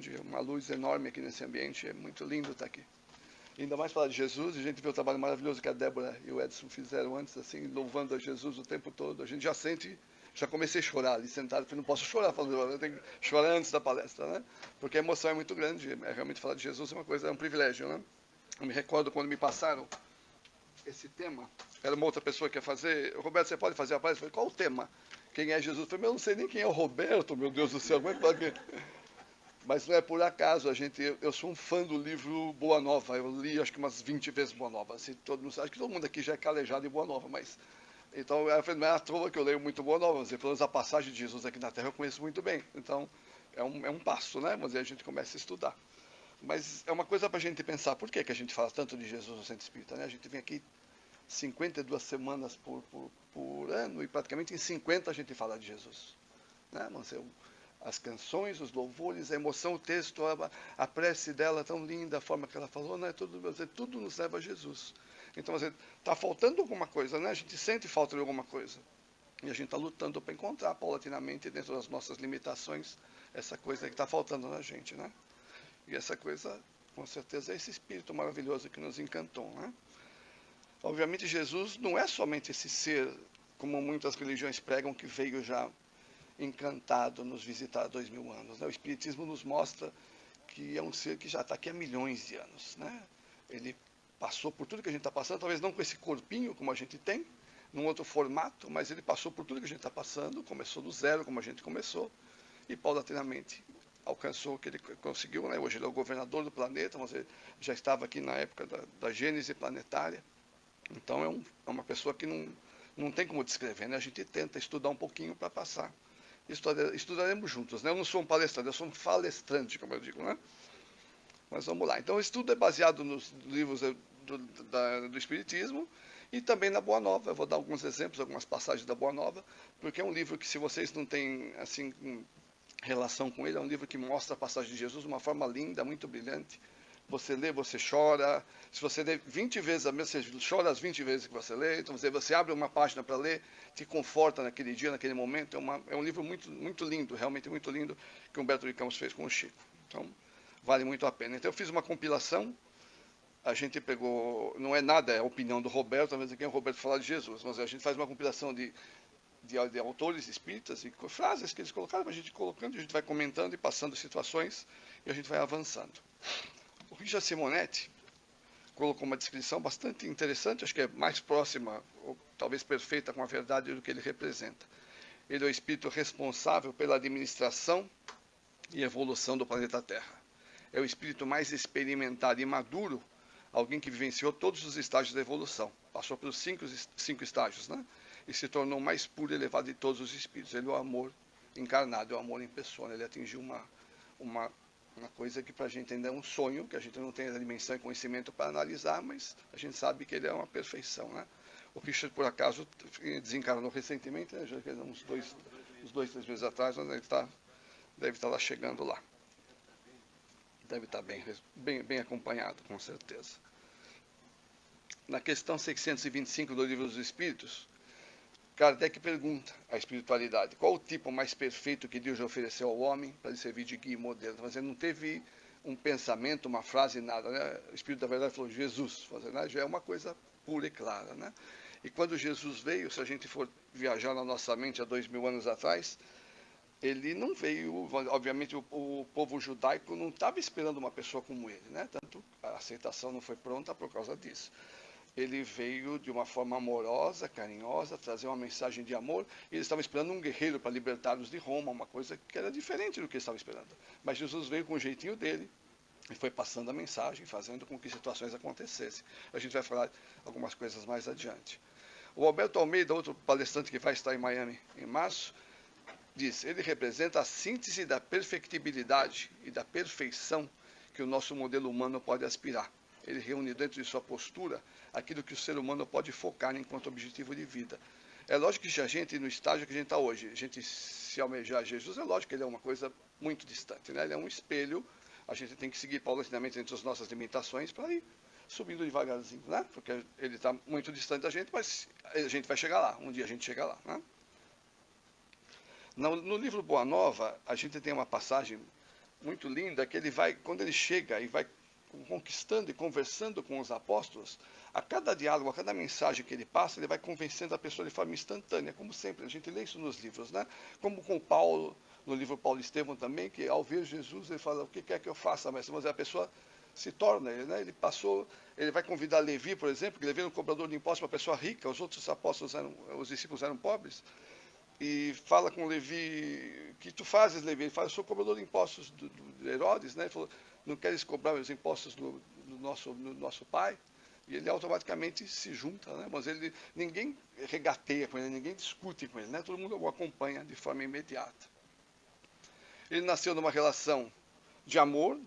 grande, uma luz enorme aqui nesse ambiente, é muito lindo estar aqui. Ainda mais falar de Jesus, a gente vê o trabalho maravilhoso que a Débora e o Edson fizeram antes, assim, louvando a Jesus o tempo todo. A gente já sente, já comecei a chorar ali sentado, porque não posso chorar falando, eu tenho que chorar antes da palestra, né? Porque a emoção é muito grande, realmente falar de Jesus é uma coisa, é um privilégio, né? Eu me recordo quando me passaram esse tema, era uma outra pessoa que ia fazer, Roberto, você pode fazer a palestra? Eu falei, qual o tema? Quem é Jesus? Eu falei, eu não sei nem quem é o Roberto, meu Deus do céu, como é que pode... Mas não é por acaso, eu sou um fã do livro Boa Nova, eu li acho que umas 20 vezes Boa Nova, assim, acho que todo mundo aqui já é calejado em Boa Nova, mas... Então, não é à toa que eu leio muito Boa Nova, pelo menos a passagem de Jesus aqui na Terra eu conheço muito bem, então é um passo, né, mas aí a gente começa a estudar. Mas é uma coisa para a gente pensar, por que a gente fala tanto de Jesus no Centro Espírita, né? A gente vem aqui 52 semanas por ano e praticamente em 50 a gente fala de Jesus, né? As canções, os louvores, a emoção, o texto, a prece dela tão linda, a forma que ela falou, né? Tudo nos leva a Jesus. Então, está faltando alguma coisa, né? A gente sente falta de alguma coisa. E a gente está lutando para encontrar, paulatinamente, dentro das nossas limitações, essa coisa que está faltando na gente, né? E essa coisa, com certeza, é esse espírito maravilhoso que nos encantou, né? Obviamente, Jesus não é somente esse ser, como muitas religiões pregam, que veio já encantado nos visitar há 2000 anos, né? O Espiritismo nos mostra que é um ser que já está aqui há milhões de anos, né? Ele passou por tudo que a gente está passando, talvez não com esse corpinho como a gente tem, num outro formato, mas ele passou por tudo que a gente está passando, começou do zero como a gente começou, e paulatinamente alcançou o que ele conseguiu, né? Hoje ele é o governador do planeta, mas ele já estava aqui na época da gênese planetária. Então é uma pessoa que não tem como descrever, né? A gente tenta estudar um pouquinho para passar. Estudaremos juntos, né? Eu não sou um palestrante, eu sou um falestrante, como eu digo, né? Mas vamos lá. Então, o estudo é baseado nos livros do Espiritismo e também na Boa Nova. Eu vou dar alguns exemplos, algumas passagens da Boa Nova, porque é um livro que, se vocês não têm, assim, relação com ele, é um livro que mostra a passagem de Jesus de uma forma linda, muito brilhante. Você lê, você chora. Se você lê 20 vezes a mesma, você chora as 20 vezes que você lê. Então, você abre uma página para ler, te conforta naquele dia, naquele momento. É um livro muito, muito lindo, realmente muito lindo, que Humberto de Campos fez com o Chico. Então, vale muito a pena. Então, eu fiz uma compilação. A gente pegou, não é nada, é a opinião do Roberto, talvez aqui é o Roberto falar de Jesus, mas a gente faz uma compilação de autores espíritas e frases que eles colocaram, a gente colocando, a gente vai comentando e passando situações e a gente vai avançando. O Richard Simonetti colocou uma descrição bastante interessante, acho que é mais próxima, ou talvez perfeita com a verdade do que ele representa. Ele é o espírito responsável pela administração e evolução do planeta Terra. É o espírito mais experimentado e maduro, alguém que vivenciou todos os estágios da evolução. Passou pelos cinco estágios, né? E se tornou o mais puro e elevado de todos os espíritos. Ele é o amor encarnado, é o amor em pessoa. Ele atingiu uma coisa que para a gente ainda é um sonho, que a gente não tem a dimensão e conhecimento para analisar, mas a gente sabe que ele é uma perfeição, né? O Richard, por acaso, desencarnou recentemente, né? Já uns 2, 3 meses atrás, onde ele deve estar lá chegando lá. Deve estar bem acompanhado, com certeza. Na questão 625 do Livro dos Espíritos, Kardec pergunta à espiritualidade: qual o tipo mais perfeito que Deus já ofereceu ao homem para lhe servir de guia e modelo? Mas ele não teve um pensamento, uma frase, nada, né? O Espírito da Verdade falou Jesus, né? Já é uma coisa pura e clara, né? E quando Jesus veio, se a gente for viajar na nossa mente há 2000 anos atrás, ele não veio, obviamente o povo judaico não estava esperando uma pessoa como ele, né? Tanto a aceitação não foi pronta por causa disso. Ele veio de uma forma amorosa, carinhosa, trazer uma mensagem de amor, e eles estavam esperando um guerreiro para libertá-los de Roma, uma coisa que era diferente do que eles estavam esperando. Mas Jesus veio com o jeitinho dele, e foi passando a mensagem, fazendo com que situações acontecessem. A gente vai falar algumas coisas mais adiante. O Alberto Almeida, outro palestrante que vai estar em Miami em março, diz: ele representa a síntese da perfectibilidade e da perfeição que o nosso modelo humano pode aspirar. Ele reúne dentro de sua postura aquilo que o ser humano pode focar enquanto objetivo de vida. É lógico que se a gente, no estágio que a gente está hoje, a gente se almejar Jesus, é lógico que ele é uma coisa muito distante, né? Ele é um espelho, a gente tem que seguir paulatinamente entre as nossas limitações para ir subindo devagarzinho, né? Porque ele está muito distante da gente, mas a gente vai chegar lá, um dia a gente chega lá, né? No livro Boa Nova, a gente tem uma passagem muito lindo é que ele vai, quando ele chega e vai conquistando e conversando com os apóstolos, a cada diálogo, a cada mensagem que ele passa, ele vai convencendo a pessoa de forma instantânea, como sempre, a gente lê isso nos livros, né? Como com Paulo, no livro Paulo e Estevão também, que ao ver Jesus, ele fala, o que quer que eu faça, mestre? Mas a pessoa se torna, né? Ele vai convidar Levi, por exemplo, que Levi era um cobrador de impostos, uma pessoa rica, os outros apóstolos os discípulos eram pobres, e fala com Levi, o que tu fazes, Levi? Ele fala, eu sou cobrador de impostos de Herodes, né? Ele falou, não queres cobrar os impostos do nosso pai? E ele automaticamente se junta, né? Mas ninguém regateia com ele, ninguém discute com ele, né? Todo mundo o acompanha de forma imediata. Ele nasceu numa relação de amor,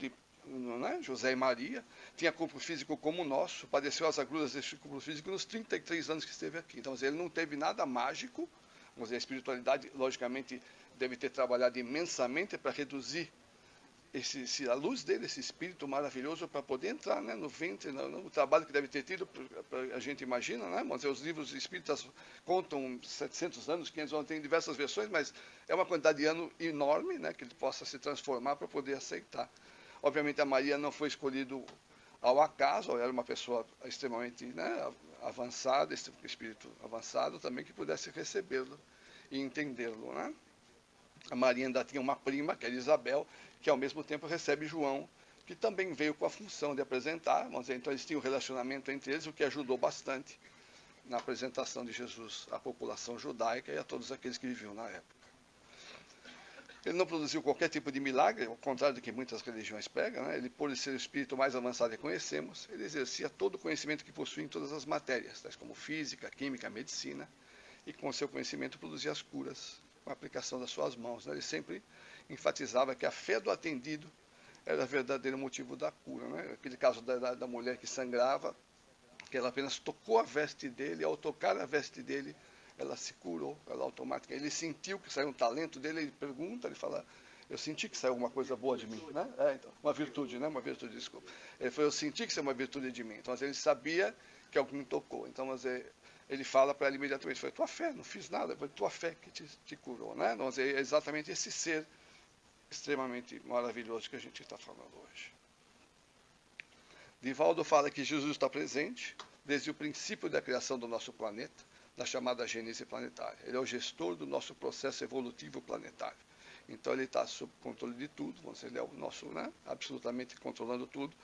né? José e Maria, tinha corpo físico como o nosso, padeceu as agruras desse corpo físico nos 33 anos que esteve aqui. Então, ele não teve nada mágico. Vamos dizer, a espiritualidade, logicamente, deve ter trabalhado imensamente para reduzir a luz dele, esse espírito maravilhoso, para poder entrar, né, no ventre, no trabalho que deve ter tido, a gente imagina, né? Mas os livros espíritas contam 700 anos, 500 anos, tem diversas versões, mas é uma quantidade de ano enorme, né, que ele possa se transformar para poder aceitar. Obviamente, a Maria não foi escolhida ao acaso, ela era uma pessoa extremamente, né, avançada, esse espírito avançado também, que pudesse recebê-lo e entendê-lo, né? A Maria ainda tinha uma prima, que era Isabel, que ao mesmo tempo recebe João, que também veio com a função de apresentar, vamos dizer, então eles tinham um relacionamento entre eles, o que ajudou bastante na apresentação de Jesus à população judaica e a todos aqueles que viviam na época. Ele não produziu qualquer tipo de milagre, ao contrário do que muitas religiões pregam, né? Ele, por ser o espírito mais avançado que conhecemos, ele exercia todo o conhecimento que possui em todas as matérias, tais como física, química, medicina, e com seu conhecimento produzia as curas, com a aplicação das suas mãos, né? Ele sempre enfatizava que a fé do atendido era o verdadeiro motivo da cura, né? Aquele caso da mulher que sangrava, que ela apenas tocou a veste dele, e ao tocar a veste dele, ela se curou, ela automaticamente. Ele sentiu que saiu um talento dele, ele pergunta, ele fala, eu senti que saiu alguma coisa boa de mim, né? Então, uma virtude, né? Uma virtude, desculpa. Ele falou, eu senti que saiu uma virtude de mim. Então, ele sabia que alguém tocou. Então, ele fala para ela imediatamente, foi tua fé, não fiz nada, foi tua fé que te curou, né? Então, é exatamente esse ser extremamente maravilhoso que a gente está falando hoje. Divaldo fala que Jesus está presente desde o princípio da criação do nosso planeta, da chamada gênese planetária. Ele é o gestor do nosso processo evolutivo planetário. Então ele está sob controle de tudo, ele é o nosso, né, absolutamente controlando tudo.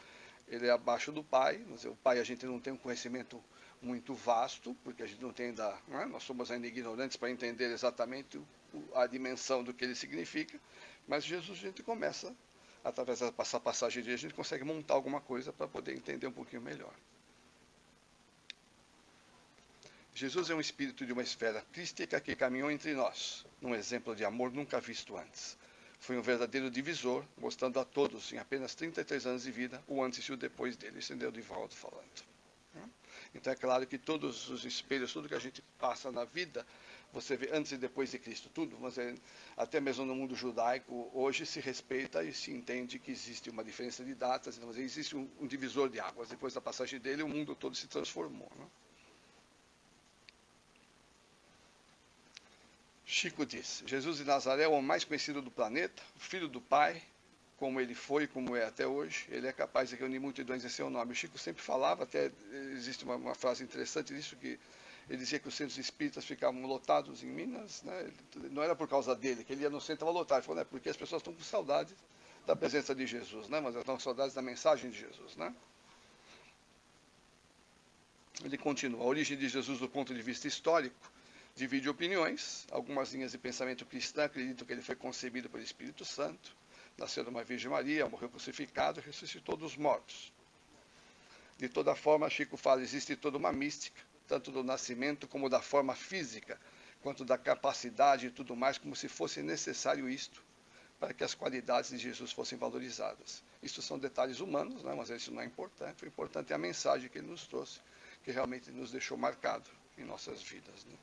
Ele é abaixo do Pai, o Pai a gente não tem um conhecimento muito vasto, porque a gente não tem ainda, né, nós somos ainda ignorantes para entender exatamente a dimensão do que ele significa, mas Jesus a gente começa, através dessa passagem de dia, a gente consegue montar alguma coisa para poder entender um pouquinho melhor. Jesus é um espírito de uma esfera crística que caminhou entre nós, num exemplo de amor nunca visto antes. Foi um verdadeiro divisor, mostrando a todos, em apenas 33 anos de vida, o antes e o depois dele. Isso é o Divaldo falando. Então é claro que todos os espelhos, tudo que a gente passa na vida, você vê antes e depois de Cristo, tudo, mas até mesmo no mundo judaico, hoje se respeita e se entende que existe uma diferença de datas, então, existe um divisor de águas. Depois da passagem dele, o mundo todo se transformou, né? Chico diz, Jesus de Nazaré é o mais conhecido do planeta, filho do Pai, como ele foi e como é até hoje. Ele é capaz de reunir multidões em seu nome. O Chico sempre falava, até existe uma frase interessante disso, que ele dizia que os centros espíritas ficavam lotados em Minas, né? Não era por causa dele, que ele ia no centro e estava lotado. Ele falou, né, porque as pessoas estão com saudade da presença de Jesus, né? Mas elas estão com saudades da mensagem de Jesus, né? Ele continua, a origem de Jesus do ponto de vista histórico divide opiniões. Algumas linhas de pensamento cristã acreditam que ele foi concebido pelo Espírito Santo, nasceu de uma Virgem Maria, morreu crucificado e ressuscitou dos mortos. De toda forma, Chico fala, existe toda uma mística, tanto do nascimento como da forma física, quanto da capacidade e tudo mais, como se fosse necessário isto, para que as qualidades de Jesus fossem valorizadas. Isso são detalhes humanos, né? Mas isso não é importante. O importante é a mensagem que ele nos trouxe, que realmente nos deixou marcado em nossas vidas, né?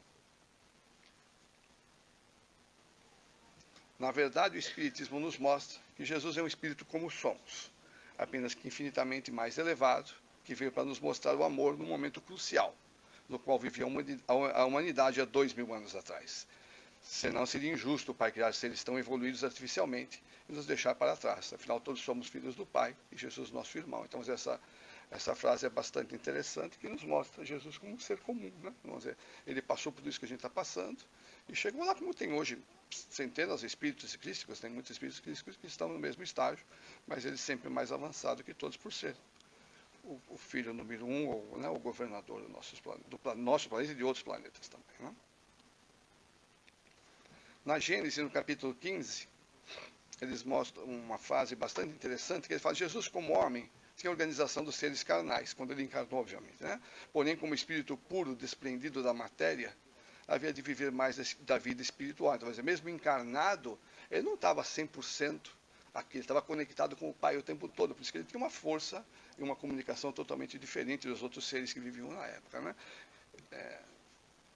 Na verdade, o Espiritismo nos mostra que Jesus é um Espírito como somos, apenas que infinitamente mais elevado, que veio para nos mostrar o amor num momento crucial, no qual vivia a humanidade há 2000 anos atrás. Senão seria injusto o Pai criar seres tão evoluídos artificialmente e nos deixar para trás. Afinal, todos somos filhos do Pai e Jesus nosso irmão. Então, essa frase é bastante interessante, que nos mostra Jesus como um ser comum, né? Vamos dizer, ele passou por isso que a gente está passando e chegou lá como tem hoje centenas de espíritos crísticos, tem muitos espíritos crísticos que estão no mesmo estágio, mas ele sempre mais avançado que todos por ser o filho número 1, ou, né, o governador do nosso planeta e de outros planetas também, né? Na Gênesis, no capítulo 15, eles mostram uma frase bastante interessante, que ele fala: Jesus como homem tinha a organização dos seres carnais, quando ele encarnou, obviamente, né? Porém, como espírito puro, desprendido da matéria, havia de viver mais da vida espiritual. Então, mesmo encarnado, ele não estava 100% aqui, ele estava conectado com o Pai o tempo todo, por isso que ele tinha uma força e uma comunicação totalmente diferente dos outros seres que viviam na época, né?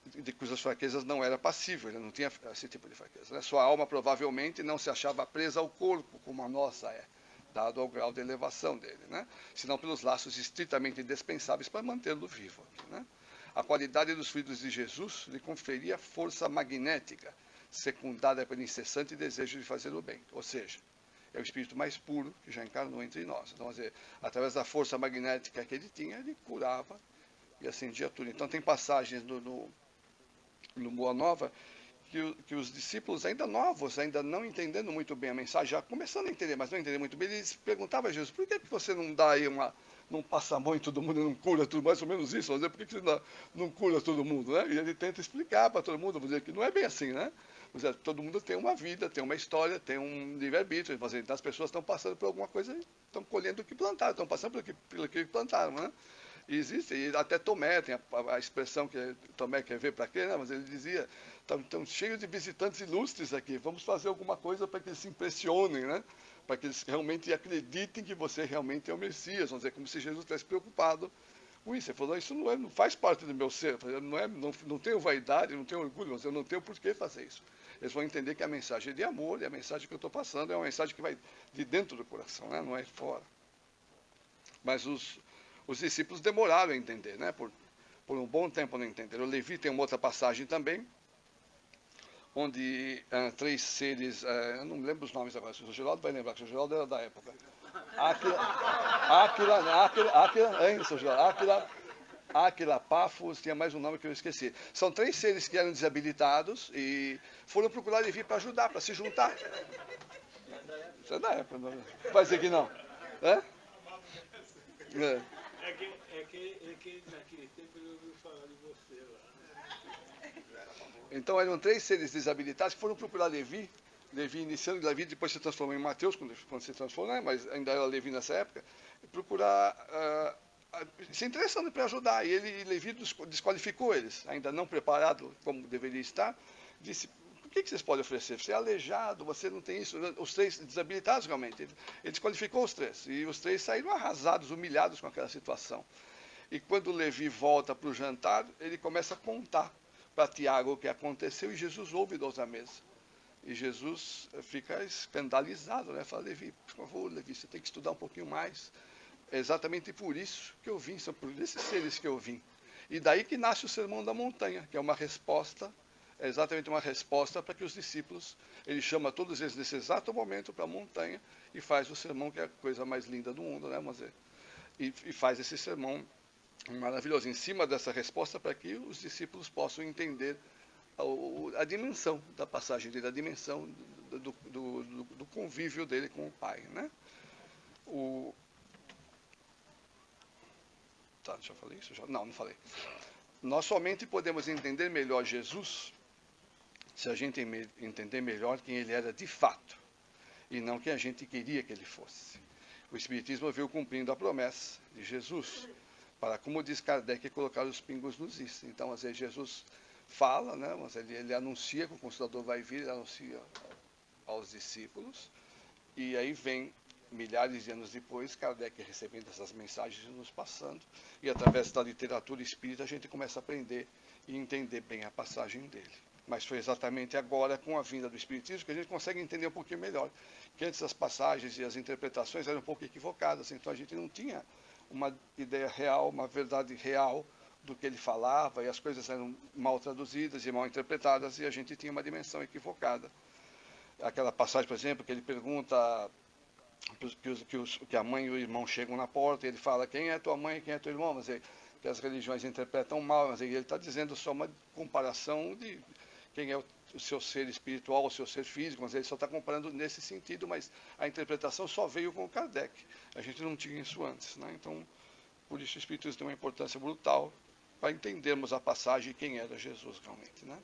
De cujas fraquezas não era passível, ele não tinha esse tipo de fraqueza, né? Sua alma provavelmente não se achava presa ao corpo, como a nossa é, dado ao grau de elevação dele, né? Senão pelos laços estritamente indispensáveis para mantê-lo vivo, né? A qualidade dos fluidos de Jesus lhe conferia força magnética, secundada pelo incessante desejo de fazer o bem, ou seja, é o espírito mais puro que já encarnou entre nós. Então, através da força magnética que ele tinha, ele curava e acendia tudo. Então, tem passagens no Boa Nova que os discípulos ainda novos, ainda não entendendo muito bem a mensagem, já começando a entender, mas não entendendo muito bem, eles perguntavam a Jesus: por que você não dá aí não passa a mão em todo mundo, não cura tudo, mais ou menos isso, vamos dizer, por que você não cura todo mundo, né? E ele tenta explicar para todo mundo, vamos dizer, que não é bem assim, né? Vamos dizer, todo mundo tem uma vida, tem uma história, tem um livre-arbítrio, então as pessoas estão passando por alguma coisa, estão colhendo o que plantaram, estão passando pelo que plantaram, né? E existe, e até Tomé, tem a expressão que Tomé quer ver para quê, né? Mas ele dizia: estão cheios de visitantes ilustres aqui, vamos fazer alguma coisa para que eles se impressionem, né? Para que eles realmente acreditem que você realmente é o Messias, vamos dizer, como se Jesus estivesse preocupado com isso. Ele falou: isso não faz parte do meu ser, não tenho vaidade, não tenho orgulho, eu não tenho por que fazer isso. Eles vão entender que a mensagem é de amor, e a mensagem que eu estou passando é uma mensagem que vai de dentro do coração, né? Não é fora. Mas os discípulos demoraram a entender, né? Por um bom tempo não entenderam. O Levi tem uma outra passagem também, onde 3 seres, eu não lembro os nomes agora, o Geraldo vai lembrar, que o Geraldo era da época. Áquila, Pafos, tinha mais um nome que eu esqueci. São 3 seres que eram desabilitados e foram procurar Levi para ajudar, para se juntar. Isso é da época, não vai dizer que não. É que naquele tempo eu ouvi falar de você lá. Então eram 3 seres desabilitados que foram procurar Levi. Levi iniciando, Levi depois se transformou em Mateus, quando se transformou, né? Mas ainda era Levi nessa época, procurar, se interessando para ajudar. E Levi desqualificou eles, ainda não preparado como deveria estar, disse: o que vocês podem oferecer? Você é aleijado, você não tem isso. Os 3 desabilitados realmente. Ele desqualificou os 3. E os 3 saíram arrasados, humilhados com aquela situação. E quando Levi volta para o jantar, ele começa a contar para Tiago o que aconteceu, e Jesus ouve da outra mesa. E Jesus fica escandalizado, né? Fala: Levi, por favor, Levi, você tem que estudar um pouquinho mais. É exatamente por isso que eu vim, são por esses seres que eu vim. E daí que nasce o Sermão da Montanha, que é uma resposta, é exatamente uma resposta para que os discípulos, ele chama todos eles nesse exato momento para a montanha e faz o sermão, que é a coisa mais linda do mundo, né? Vamos dizer, e faz esse sermão maravilhoso, em cima dessa resposta, para que os discípulos possam entender a dimensão da passagem dele, a dimensão do convívio dele com o Pai, né? Tá, já falei isso? Não falei. Nós somente podemos entender melhor Jesus se a gente entender melhor quem ele era de fato, e não quem a gente queria que ele fosse. O Espiritismo veio cumprindo a promessa de Jesus, para, como diz Kardec, colocar os pingos nos is. Então, às vezes, Jesus fala, né? Mas ele anuncia que o Consolador vai vir, ele anuncia aos discípulos, e aí vem, milhares de anos depois, Kardec recebendo essas mensagens e nos passando, e através da literatura espírita a gente começa a aprender e entender bem a passagem dele. Mas foi exatamente agora, com a vinda do Espiritismo, que a gente consegue entender um pouquinho melhor, que antes as passagens e as interpretações eram um pouco equivocadas, então a gente não tinha uma ideia real, uma verdade real, do que ele falava, e as coisas eram mal traduzidas e mal interpretadas, e a gente tinha uma dimensão equivocada. Aquela passagem, por exemplo, que ele pergunta que a mãe e o irmão chegam na porta, e ele fala, quem é tua mãe e quem é teu irmão? Mas que as religiões interpretam mal, mas ele está dizendo só uma comparação de quem é o seu ser espiritual, o seu ser físico, mas ele só está comparando nesse sentido, mas a interpretação só veio com o Kardec. A gente não tinha isso antes, né? Então, por isso o Espiritismo tem uma importância brutal para entendermos a passagem e quem era Jesus realmente, né?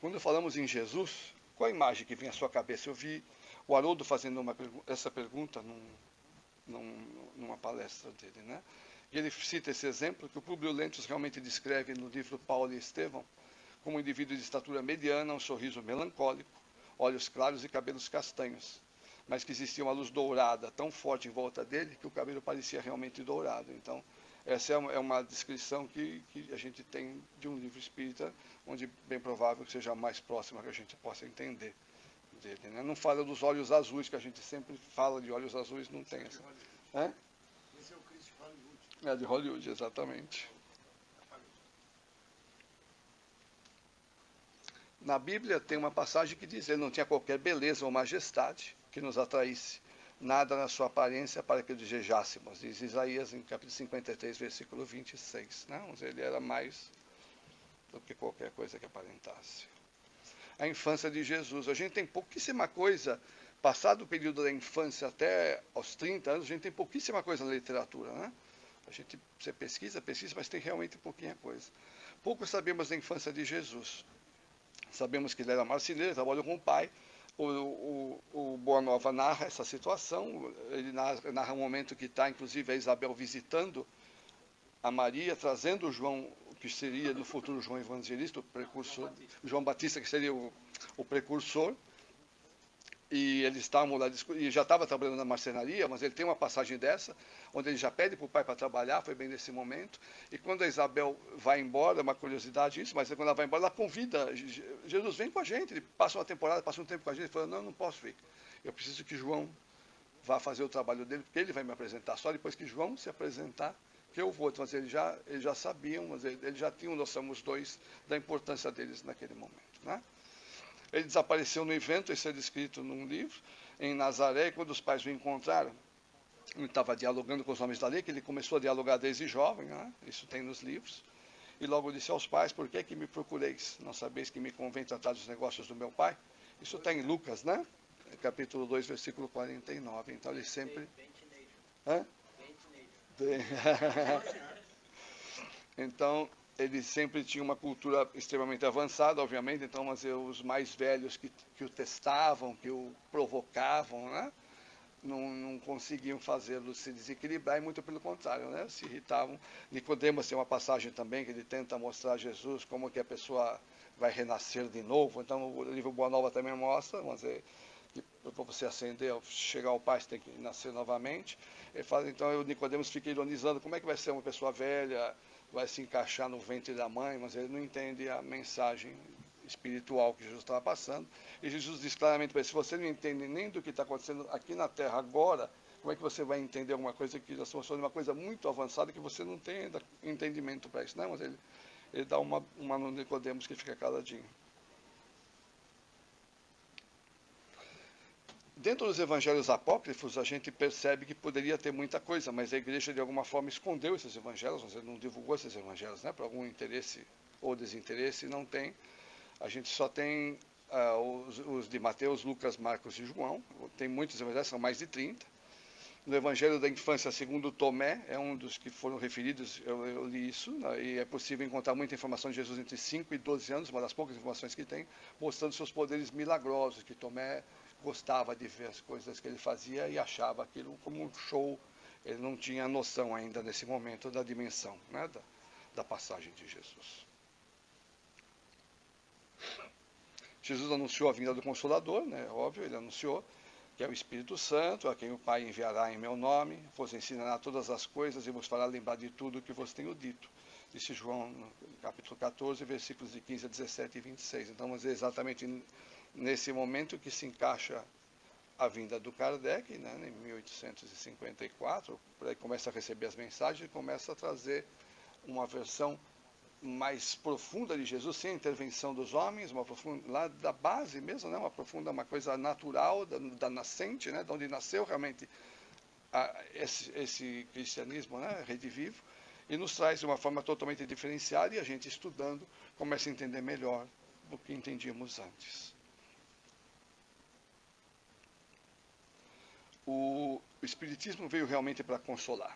Quando falamos em Jesus, qual a imagem que vem à sua cabeça? Eu vi o Haroldo fazendo essa pergunta numa palestra dele, né? E ele cita esse exemplo que o Públio Lentulus realmente descreve no livro Paulo e Estevão como um indivíduo de estatura mediana, um sorriso melancólico, olhos claros e cabelos castanhos, mas que existia uma luz dourada tão forte em volta dele que o cabelo parecia realmente dourado. Então, essa é uma descrição que a gente tem de um livro espírita, onde bem provável que seja a mais próxima que a gente possa entender dele, né? Não fala dos olhos azuis, que a gente sempre fala de olhos azuis, não tem essa. É? Esse é o Cristo de Hollywood. É de Hollywood, exatamente. Na Bíblia tem uma passagem que diz: ele não tinha qualquer beleza ou majestade que nos atraísse, nada na sua aparência para que o desejássemos, diz Isaías em capítulo 53, versículo 26. Né? Mas ele era mais do que qualquer coisa que aparentasse. A infância de Jesus. A gente tem pouquíssima coisa, passado o período da infância até aos 30 anos, a gente tem pouquíssima coisa na literatura, né? Você pesquisa, mas tem realmente pouquinha coisa. Pouco sabemos da infância de Jesus. Sabemos que ele era marceneiro, trabalhou com o pai. O Boa Nova narra essa situação. Ele narra um momento que está, inclusive, a Isabel visitando a Maria, trazendo o João, que seria no futuro João Evangelista, o precursor, João Batista, que seria o precursor. E eles estavam lá, e já estava trabalhando na marcenaria, mas ele tem uma passagem dessa, onde ele já pede para o pai para trabalhar, foi bem nesse momento. E quando a Isabel vai embora, é uma curiosidade isso, mas quando ela vai embora, ela convida, Jesus, vem com a gente. Ele passa uma temporada, passa um tempo com a gente, ele fala, não posso vir. Eu preciso que João vá fazer o trabalho dele, porque ele vai me apresentar. Só depois que João se apresentar, que eu vou. Então, eles já sabiam, mas eles já tinham noção, os dois, da importância deles naquele momento, né? Ele desapareceu no evento, isso é descrito num livro, em Nazaré, e quando os pais o encontraram, ele estava dialogando com os homens da lei, que ele começou a dialogar desde jovem, né? Isso tem nos livros, e logo disse aos pais, por que me procureis? Não sabeis que me convém tratar dos negócios do meu pai? Isso está em Lucas, né? Capítulo 2, versículo 49. Então ele sempre... Hã? Então, ele sempre tinha uma cultura extremamente avançada, obviamente, então, mas os mais velhos que o testavam, que o provocavam, né, não conseguiam fazê-lo se desequilibrar, e muito pelo contrário, né, se irritavam. Nicodemos tem uma passagem também que ele tenta mostrar a Jesus como que a pessoa vai renascer de novo. Então, o livro Boa Nova também mostra, mas que para você ascender, chegar ao Pai, você tem que nascer novamente. Ele fala, então, o Nicodemos fica ironizando, como é que vai ser uma pessoa velha, vai se encaixar no ventre da mãe, mas ele não entende a mensagem espiritual que Jesus estava passando. E Jesus diz claramente para ele, se você não entende nem do que está acontecendo aqui na Terra agora, como é que você vai entender alguma coisa que nós estamos falando de uma coisa muito avançada que você não tem ainda entendimento para isso, né? Mas ele dá uma no Nicodemos que fica caladinho. Dentro dos evangelhos apócrifos, a gente percebe que poderia ter muita coisa, mas a igreja, de alguma forma, escondeu esses evangelhos, você não divulgou esses evangelhos, né? Por algum interesse ou desinteresse, não tem. A gente só tem os de Mateus, Lucas, Marcos e João. Tem muitos evangelhos, são mais de 30. No Evangelho da Infância, segundo Tomé, é um dos que foram referidos, eu li isso, né? E é possível encontrar muita informação de Jesus entre 5 e 12 anos, uma das poucas informações que tem, mostrando seus poderes milagrosos, que Tomé gostava de ver as coisas que ele fazia e achava aquilo como um show. Ele não tinha noção ainda nesse momento da dimensão, né, da passagem de Jesus. Jesus anunciou a vinda do Consolador, né, óbvio, ele anunciou que é o Espírito Santo, a quem o Pai enviará em meu nome, vos ensinará todas as coisas e vos fará lembrar de tudo o que vos tenho dito. Disse João, no capítulo 14, versículos de 15 a 17 e 26. Então, vamos dizer exatamente nesse momento que se encaixa a vinda do Kardec, né, em 1854, ele começa a receber as mensagens e começa a trazer uma versão mais profunda de Jesus, sem a intervenção dos homens, lá da base mesmo, né, uma coisa natural, da nascente, né, de onde nasceu realmente esse cristianismo, né, redivivo, e nos traz de uma forma totalmente diferenciada, e a gente estudando começa a entender melhor do que entendíamos antes. O Espiritismo veio realmente para consolar,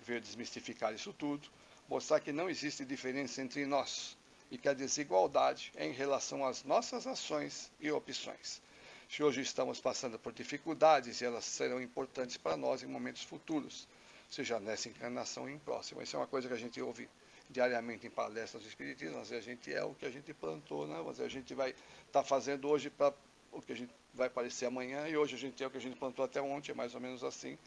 veio desmistificar isso tudo, mostrar que não existe diferença entre nós e que a desigualdade é em relação às nossas ações e opções. Se hoje estamos passando por dificuldades, elas serão importantes para nós em momentos futuros, seja nessa encarnação ou em próxima. Isso é uma coisa que a gente ouve diariamente em palestras do Espiritismo, mas a gente é o que a gente plantou, né? Mas a gente vai estar fazendo hoje para o que a gente vai aparecer amanhã, e hoje a gente é o que a gente plantou até ontem, é mais ou menos assim.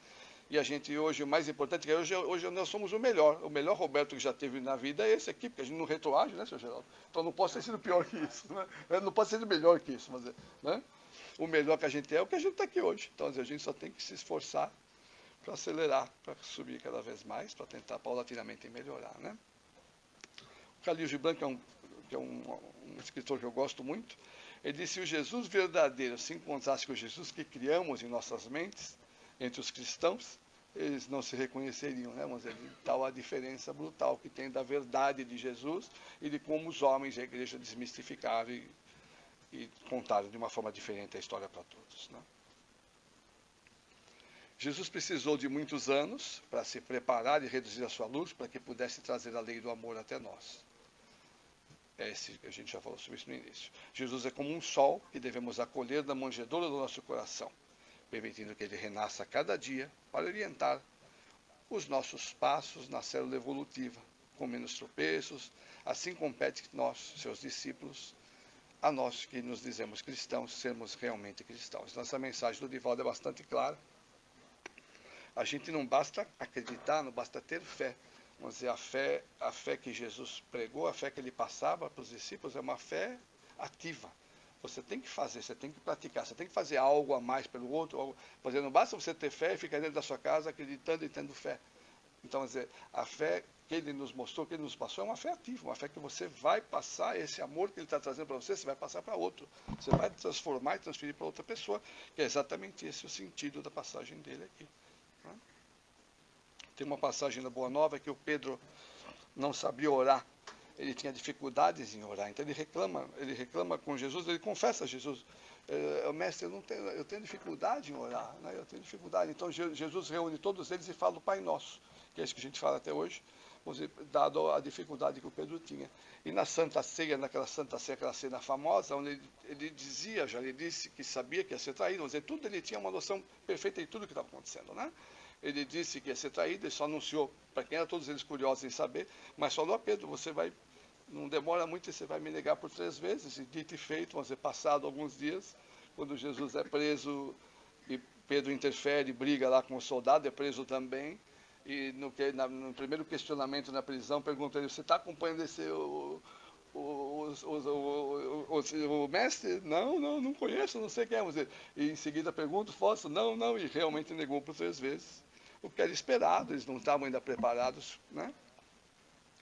E a gente hoje, o mais importante é que hoje nós somos o melhor Roberto que já teve na vida é esse aqui, porque a gente não retroage, né, seu Geraldo? Então não pode ter sido pior que isso, né? Não pode ser melhor que isso, mas, né? O melhor que a gente é o que a gente está aqui hoje. Então a gente só tem que se esforçar para acelerar, para subir cada vez mais, para tentar paulatinamente melhorar, né? O Khalil Gibran, que é um escritor que eu gosto muito, ele disse: se o Jesus verdadeiro se encontrasse com o Jesus que criamos em nossas mentes, entre os cristãos, eles não se reconheceriam, né? Mas tal a diferença brutal que tem da verdade de Jesus e de como os homens e a igreja desmistificaram e contaram de uma forma diferente a história para todos, né? Jesus precisou de muitos anos para se preparar e reduzir a sua luz para que pudesse trazer a lei do amor até nós. A gente já falou sobre isso no início. Jesus é como um sol que devemos acolher da manjedoura do nosso coração, permitindo que ele renasça a cada dia para orientar os nossos passos na célula evolutiva, com menos tropeços. Assim compete nós, seus discípulos, a nós que nos dizemos cristãos, sermos realmente cristãos. Nossa mensagem do Divaldo é bastante clara. A gente não basta acreditar, não basta ter fé. Vamos dizer, a fé que Jesus pregou, a fé que ele passava para os discípulos é uma fé ativa. Você tem que fazer, você tem que praticar, você tem que fazer algo a mais pelo outro. Por exemplo, não basta você ter fé e ficar dentro da sua casa acreditando e tendo fé. Então, quer dizer, a fé que ele nos mostrou, que ele nos passou, é uma fé ativa, uma fé que você vai passar esse amor que ele está trazendo para você, você vai passar para outro. Você vai transformar e transferir para outra pessoa, que é exatamente esse o sentido da passagem dele aqui. Tem uma passagem da Boa Nova que o Pedro não sabia orar, ele tinha dificuldades em orar, então ele reclama com Jesus, ele confessa a Jesus: mestre, eu tenho dificuldade em orar, né? Eu tenho dificuldade. Então Jesus reúne todos eles e fala o Pai Nosso, que é isso que a gente fala até hoje, dado a dificuldade que o Pedro tinha. E na Santa Ceia, aquela cena famosa, onde ele disse que sabia que ia ser traído, mas tudo ele tinha uma noção perfeita de tudo que estava acontecendo, né? Ele disse que ia ser traído, ele só anunciou para quem era todos eles curiosos em saber, mas falou a Pedro: não demora muito, você vai me negar por 3 vezes. E dito e feito, vamos dizer, passado alguns dias, quando Jesus é preso e Pedro interfere, briga lá com o soldado, é preso também, e no primeiro questionamento na prisão, pergunta ele: você está acompanhando o mestre? Não conheço, não sei quem é. E em seguida pergunta: posso? Não, e realmente negou por 3 vezes. O que era esperado, eles não estavam ainda preparados, né?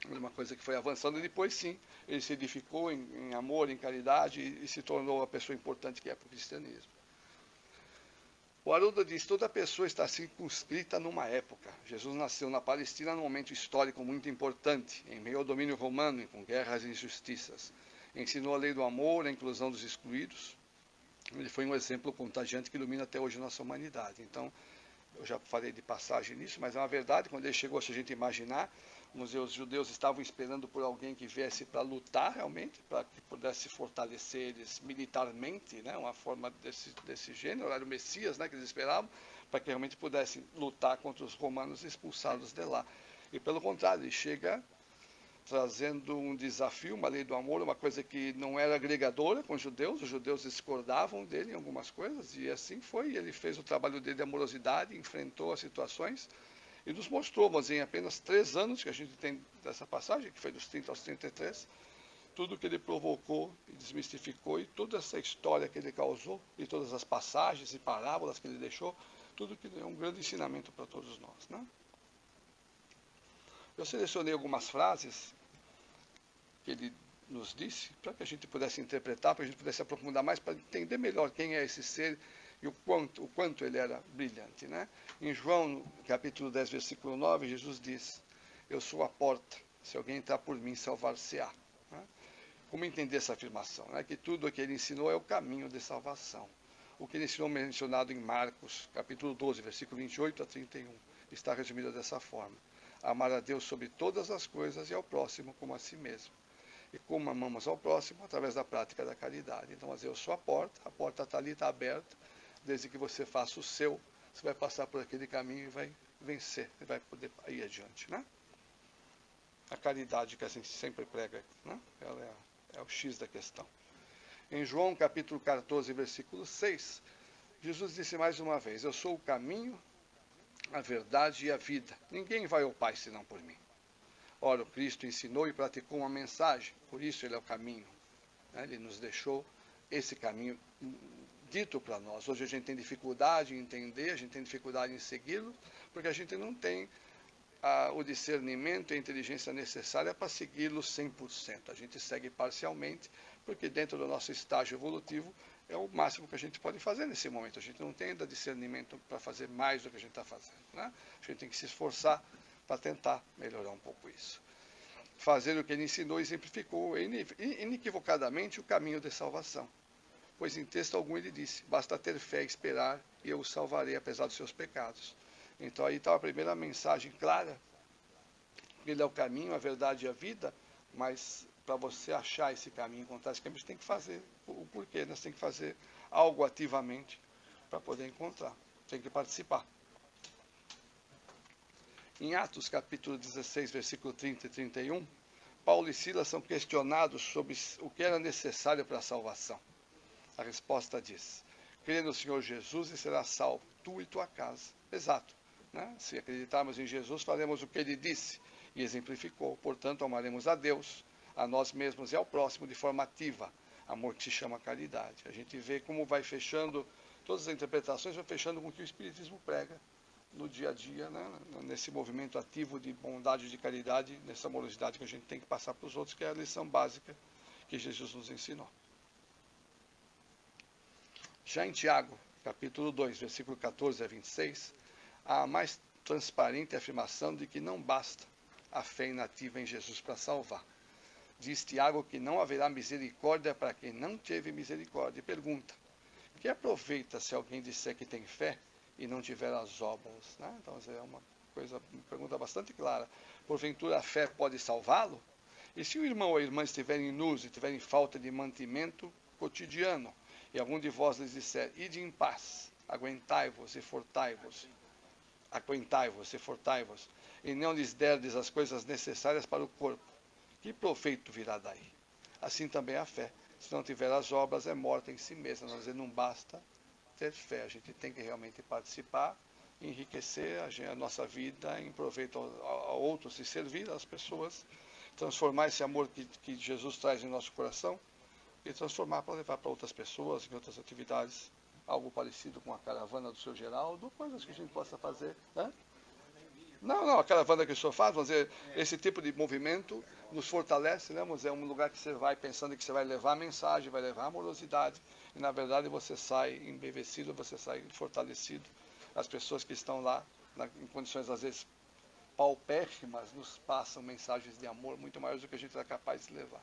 Uma coisa que foi avançando, e depois sim, ele se edificou em amor, em caridade, e se tornou a pessoa importante que é para o cristianismo. O Haroldo diz: toda pessoa está circunscrita numa época. Jesus nasceu na Palestina num momento histórico muito importante, em meio ao domínio romano e com guerras e injustiças. Ensinou a lei do amor, a inclusão dos excluídos. Ele foi um exemplo contagiante que ilumina até hoje a nossa humanidade. Então, eu já falei de passagem nisso, mas é uma verdade. Quando ele chegou, se a gente imaginar, os judeus estavam esperando por alguém que viesse para lutar realmente, para que pudesse fortalecer eles militarmente, né? Uma forma desse gênero, era o Messias, né, que eles esperavam, para que realmente pudessem lutar contra os romanos e expulsá-los de lá. E pelo contrário, ele chega trazendo um desafio, uma lei do amor, uma coisa que não era agregadora com os judeus discordavam dele em algumas coisas, e assim foi. Ele fez o trabalho dele de amorosidade, enfrentou as situações, e nos mostrou, mas em apenas 3 anos que a gente tem dessa passagem, que foi dos 30 aos 33, tudo que ele provocou e desmistificou, e toda essa história que ele causou, e todas as passagens e parábolas que ele deixou, tudo que é um grande ensinamento para todos nós, né? Eu selecionei algumas frases que ele nos disse, para que a gente pudesse interpretar, para que a gente pudesse aprofundar mais, para entender melhor quem é esse ser e o quanto ele era brilhante, né? Em João, capítulo 10, versículo 9, Jesus diz: eu sou a porta, se alguém entrar por mim, salvar-se-á. Né? Como entender essa afirmação? Né? Que tudo o que ele ensinou é o caminho de salvação. O que ele ensinou mencionado em Marcos, capítulo 12, versículo 28 a 31, está resumido dessa forma: amar a Deus sobre todas as coisas e ao próximo como a si mesmo. E como amamos ao próximo? Através da prática da caridade. Então, eu sou a porta está ali, está aberta. Desde que você faça o seu, você vai passar por aquele caminho e vai vencer, e vai poder ir adiante, né? A caridade que a gente sempre prega, né? Ela é o X da questão. Em João, capítulo 14, versículo 6, Jesus disse mais uma vez: eu sou o caminho, a verdade e a vida. Ninguém vai ao Pai senão por mim. Ora, o Cristo ensinou e praticou uma mensagem, por isso ele é o caminho. Né? Ele nos deixou esse caminho dito para nós. Hoje a gente tem dificuldade em entender, a gente tem dificuldade em segui-lo, porque a gente não tem o discernimento e a inteligência necessária para segui-lo 100%. A gente segue parcialmente, porque dentro do nosso estágio evolutivo é o máximo que a gente pode fazer nesse momento. A gente não tem ainda discernimento para fazer mais do que a gente está fazendo, né? A gente tem que se esforçar para tentar melhorar um pouco isso. Fazer o que ele ensinou e exemplificou inequivocadamente o caminho de salvação. Pois em texto algum ele disse: basta ter fé e esperar, e eu o salvarei apesar dos seus pecados. Então aí está a primeira mensagem clara. Ele é o caminho, a verdade e a vida, mas para você achar esse caminho, encontrar esse caminho, você tem que fazer o porquê, né? Você tem que fazer algo ativamente para poder encontrar. Tem que participar. Em Atos, capítulo 16, versículo 30 e 31, Paulo e Silas são questionados sobre o que era necessário para a salvação. A resposta diz: crê no Senhor Jesus e serás salvo, tu e tua casa. Exato. Né? Se acreditarmos em Jesus, faremos o que ele disse e exemplificou. Portanto, amaremos a Deus, a nós mesmos e ao próximo de forma ativa. Amor que se chama caridade. A gente vê como vai fechando, todas as interpretações vai fechando com o que o Espiritismo prega no dia a dia, né? Nesse movimento ativo de bondade e de caridade, nessa amorosidade que a gente tem que passar para os outros, que é a lição básica que Jesus nos ensinou. Já em Tiago, capítulo 2, versículo 14 a 26, há a mais transparente afirmação de que não basta a fé inativa em Jesus para salvar. Diz Tiago que não haverá misericórdia para quem não teve misericórdia. E pergunta: que aproveita se alguém disser que tem fé e não tiver as obras? Né? Então é uma pergunta bastante clara. Porventura a fé pode salvá-lo? E se o irmão ou a irmã estiverem nus e tiverem falta de mantimento cotidiano, e algum de vós lhes disser: ide em paz, aguentai-vos e fortai-vos, e não lhes derdes as coisas necessárias para o corpo, que proveito virá daí? Assim também a fé, se não tiver as obras, é morta em si mesma. Nós não basta ter fé, a gente tem que realmente participar, enriquecer a nossa vida em proveito a outros e servir às pessoas, transformar esse amor que Jesus traz em nosso coração e transformar para levar para outras pessoas, em outras atividades, algo parecido com a caravana do seu Geraldo, coisas que a gente possa fazer, né? Não, a caravana que o senhor faz, vamos dizer, esse tipo de movimento nos fortalece, né? Vamos dizer, é um lugar que você vai pensando que você vai levar a mensagem, vai levar a amorosidade, e na verdade você sai embevecido, você sai fortalecido. As pessoas que estão lá, em condições às vezes paupérrimas, nos passam mensagens de amor muito maiores do que a gente é capaz de levar.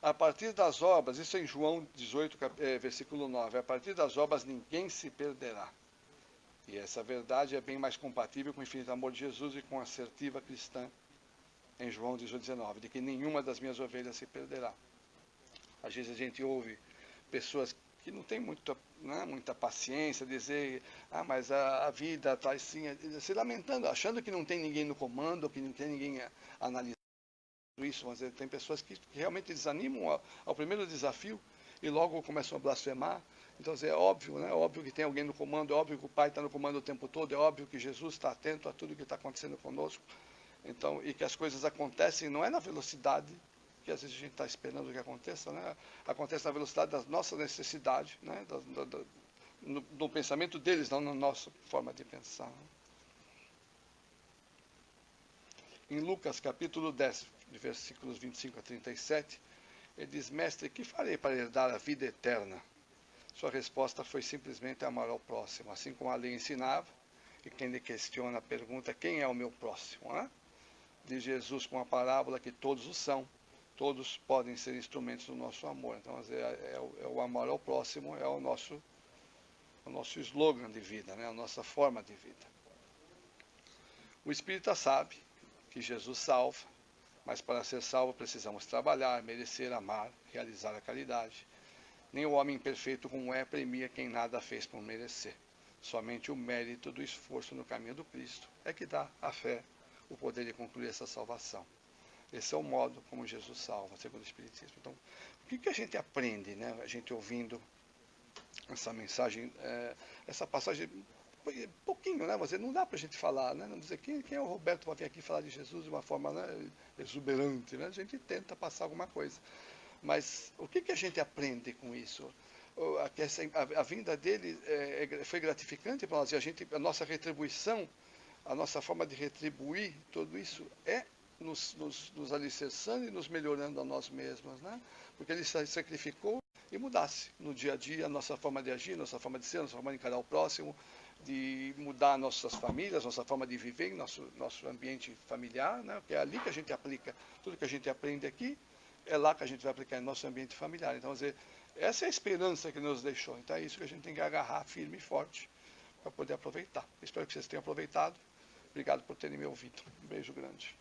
A partir das obras, isso é em João 18, versículo 9, a partir das obras ninguém se perderá. E essa verdade é bem mais compatível com o infinito amor de Jesus e com a assertiva cristã em João 18, 19, de que nenhuma das minhas ovelhas se perderá. Às vezes a gente ouve pessoas que não têm muita paciência, dizer: mas a vida está assim, se lamentando, achando que não tem ninguém no comando, que não tem ninguém analisando isso. Mas tem pessoas que realmente desanimam ao primeiro desafio e logo começam a blasfemar. Então é óbvio, né? É óbvio que tem alguém no comando, é óbvio que o Pai está no comando o tempo todo, é óbvio que Jesus está atento a tudo que está acontecendo conosco. Então, e que as coisas acontecem não é na velocidade que às vezes a gente está esperando que aconteça, né? Acontece na velocidade da nossa necessidade, né? No pensamento deles, não na nossa forma de pensar. Em Lucas capítulo 10, de versículos 25 a 37, ele diz: Mestre, que farei para herdar a vida eterna? Sua resposta foi simplesmente amar ao próximo, assim como a lei ensinava, e quem lhe questiona pergunta: quem é o meu próximo? Né? Diz Jesus com a parábola que todos o são, todos podem ser instrumentos do nosso amor. Então, é o amor ao próximo, é o nosso slogan de vida, né? A nossa forma de vida. O espírita sabe que Jesus salva, mas para ser salvo precisamos trabalhar, merecer, amar, realizar a caridade. Nem o homem perfeito como é premia quem nada fez por merecer. Somente o mérito do esforço no caminho do Cristo é que dá à fé o poder de concluir essa salvação. Esse é o modo como Jesus salva, segundo o Espiritismo. Então, o que a gente aprende, né? A gente ouvindo essa mensagem, essa passagem, pouquinho, né? Mas não dá para a gente falar, né? Não dizer quem é o Roberto para vir aqui falar de Jesus de uma forma, né, exuberante, né? A gente tenta passar alguma coisa. Mas o que a gente aprende com isso? A vinda dele foi gratificante para nós, e a nossa retribuição, a nossa forma de retribuir tudo isso é nos alicerçando e nos melhorando a nós mesmos, né? Porque ele se sacrificou e mudasse no dia a dia a nossa forma de agir, nossa forma de ser, nossa forma de encarar o próximo, de mudar nossas famílias, nossa forma de viver em nosso ambiente familiar, né? Porque é ali que a gente aplica tudo que a gente aprende aqui, é lá que a gente vai aplicar em nosso ambiente familiar. Então, essa é a esperança que nos deixou. Então, é isso que a gente tem que agarrar firme e forte para poder aproveitar. Espero que vocês tenham aproveitado. Obrigado por terem me ouvido. Um beijo grande.